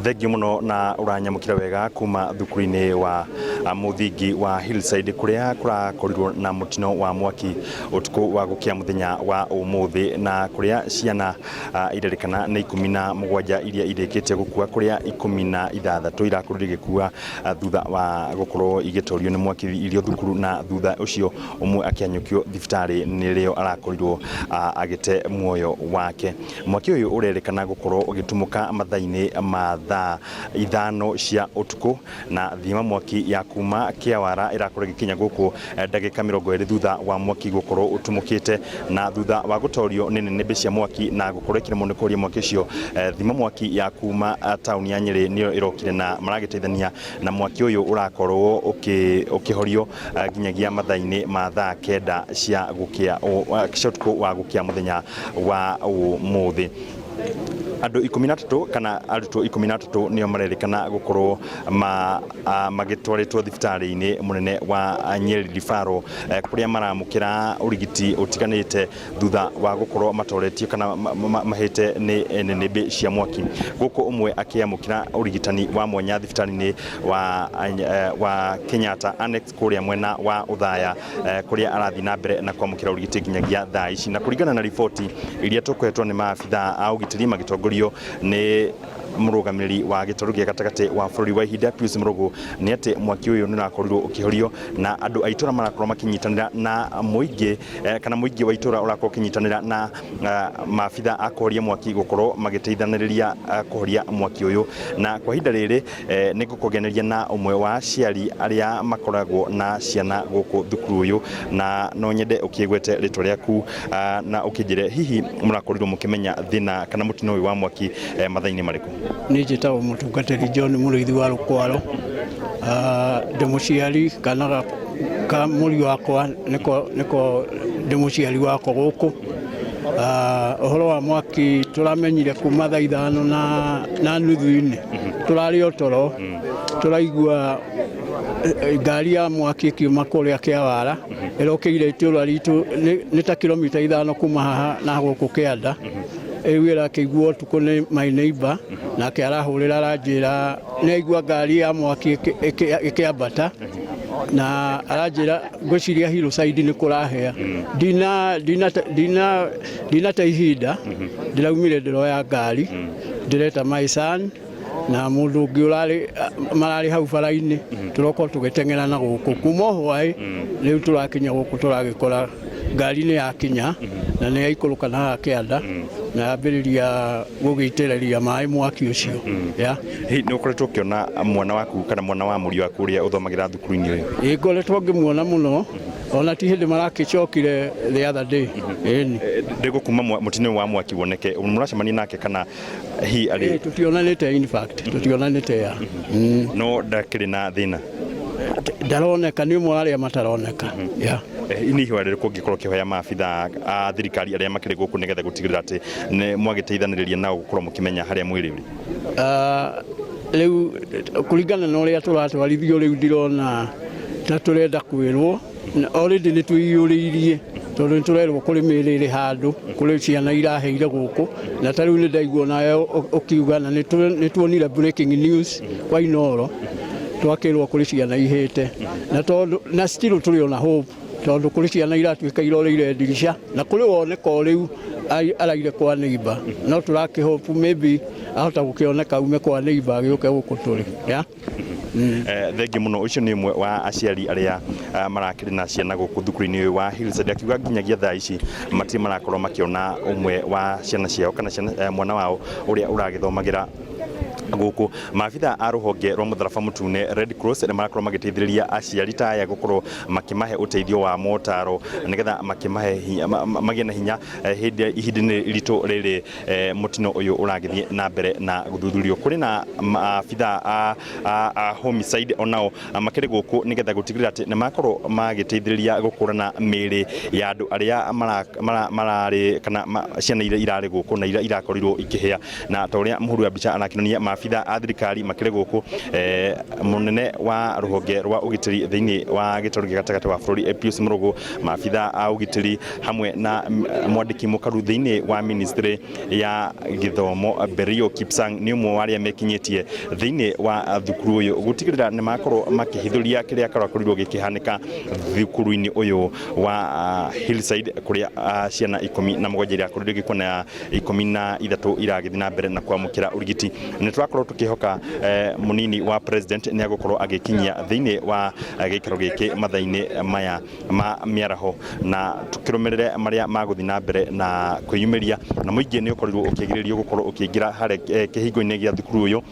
Thengi muno na uranyamukira wega kuma thukuru-ini wa muthingi wa Hillside kuria kurakorirwo na mutino wa mwaki utuku wa gukia muthenya wa umuthi na kuria ciana irerikana ni 17 iria irikite gukua kuria 16 irakorwo igikua thutha wa gukorwo igitorio ni mwaki irio thukuru na thutha ucio umwe akianyukio thibitari nirio arakorirwo agite muoyo wake. Mwaki uyu urerikana gukorwo ugitumuka mathaini ma thaa 5 cia utuku na thima mwaki ya kuma Kiawara irakorwo gikinya guku ndagika 20 thutha wa mwaki gukorwo utumukite na thutha wa gutorio ni nene cia mwaki na gukorwo kiramonikoria mwaki ucio. Thima mwaki ya kuma tauni ya Nyeri niyo irokire na maragiteithania na mwaki uyu urakorwo ukihorio ginyagia mathaini ma thaa 9 cia gukia utuku wa gukia muthenya wa umuthi. Andu 13 kana arutwo 13 nio marerikana gukorwo magitwaritwo thibitari-ini munene wa Nyeri Referral kuria maramukira urigiti utiganite thutha wa gukorwo matoretio kana mahete ni nene cia mwaki. Guko umwe akiamukira urigitani wa mwanya thibitari-ini wa Kenyatta Annex kuria mwena wa Uthaya kuria arathi na mbere na kwamukira urigiti ginyagia thaa ici. Na kuringana na ripoti iria tukwetwo ni maabitha au gitiri magitongorio ni murugamiri wa gitoru gia gatagate wa bururi wa ihinda Pius Murugu ni ati mwaki uyu ni rakorirwo ukihorio na andu aitura marakorwo makinyitanira na muingi kana muingi wa itura urakorwo kinyitanira na maabitha akoria mwaki gukorwo magiteithaniriria kuhoria mwaki uyu. Na kwa ihinda riri ni gukugeneria na umwe wa aciari aria makoragwo na ciana guku thukuru uyu na no nyende ukigwete ritwa riaku na ukijire hihi murakorirwo mukimenya thina kana mutino uyu wa mwaki mathaini mariku. Ni njitagwo mutungatiri John Muruithi wa Rukwaro. Ndemuciari kana ka muri wakwa niko ndemuciari wako guku. Uhoro wa mwaki turamenyire kuma thaa 5 na nuthu-ini turari otoro turaigua ngari ya mwaki ikiuma kuria Kiawara irokire itura ritu ni ta kilomita 5 kuma haha na guku Kianda. Ewira kiguo tuko ni my neighbor na kiarahurira aranjira ni igua ngari ya mwaki ikiambata na aranjira ngociria Hillside ni kurahea dina ta ihinda ndiraumire ndiroya ngari ndireta my son na mundu ungi marari hau bara-ini turoko tugitengera na guku kuma hwai riu turakinya guku turagikora ngari ni yakinya na ni yaikuluka na Kianda na ambiriria gugitereria mai mwaki ucio ya ni ukoretwo kiona mwana waku kana mwana wa muri waku uria uthomagira thukuru-ini uyu? Ngoretwo ngimuona muno ona ti hindi marakicokire the other day. Ndigukuma mutino wa mwaki woneke muracemania nake kana hi ari tutionanite in fact tutionanite ya no ndakiri na thina ndaroneka ni umwe aria mataroneka ya ini hiwa riri kungikorwo kihoya maabitha a thirikari aria makiri guku nigetha gutigirira ati ni mwagiteithaniriria nao gukorwo mukimenya haria mwiri uri. Riu kuringana na uria turatwarithio riu ndirona ta turenda kwirwo already ni tuiyuririe tondu turerwo kuri mirire handu kuri ciana iraheire guku na tariu ni ndaigua nayo ukiuga na ni tuonire breaking news kwa Inoro twakirwo kuri ciana ihite na tondu na still turi ona hope tondu kuri ciana iratuika iroreire ndirisha na kuri woneka riu araire kwa neighbor no turaki hope maybe ahota gukioneka ume kwa neighbor agiuke guku turi ya thengi muno ucio ni mwe wa aciari aria marakiri na ciana guku thukuru-ini wa Hillside akiuga ginyagia thaa ici mati marakorwo makiona umwe wa ciana ciao kana mwana wao uria uragithomagira guku. Maabitha a ruhonge rwa mutharaba mutune Red Cross ni marakorwo magiteithiriria aciari ta aya gukorwo makimahe uteithio wa motaro nigetha makimahe magie na hinya ihinda ritu riri mutino uyu uragithie na mbere na guthuthurio. Kuri na maabitha a homicide onao makiri guku nigetha gutigirira ati ni makorwo magiteithiriria gukurana miri ya andu aria marari kana ciana irari guku na irakorirwo ikihia na ta uria muhuru wa bicha arakinonia maabitha a thirikari makire guku munene wa ruhonge rwa ugitiri thiini wa gitaru gatagati wa bururi Pius Murugu, maabitha a ugitiri hamwe na mwandiki mukaru thiini wa ministry ya githomo Berio Kipsang ni umwe wa aria mekinyitie thiini wa thukuru uyu gutigirira ni makorwo makihithuria kiria karakorirwo gikihanika thukuru-ini uyu wa Hillside kuria ciana 17 iria akorirwo gikona 13 iragithii na mbere na kwamukira urigiti. Ni turakorwo tukihoka munini wa president ni agukorwo agikinyia thiini wa gikaro giki mathaini maya ma miaraho na tukirumirire maria maguthi na mbere na kwiyumiria na muingi ni ukorirwo ukigiririo gukorwo ukiingira hare kihingo-ini gia thukuru uyu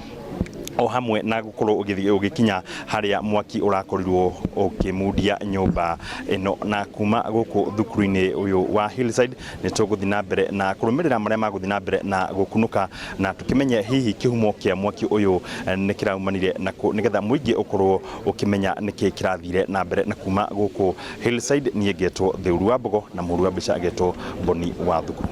o hamwe na gukorwo ugikinya haria mwaki urakorirwo ukimudia nyumba ino. Na kuma guku thukuru-ini uyu wa Hillside ni tuguthi na mbere na kurumirira maria maguthi na mbere na gukunuka na tukimenye hihi kihumo kia mwaki uyu ni kiraumanire na nigetha muingi ukorwo ukimenya niki kirathire na mbere. Na kuma guku Hillside ni ngetwo Theuru wa Mbogo na Mũru wa Mbica ngetwo Boni wa Thukuru.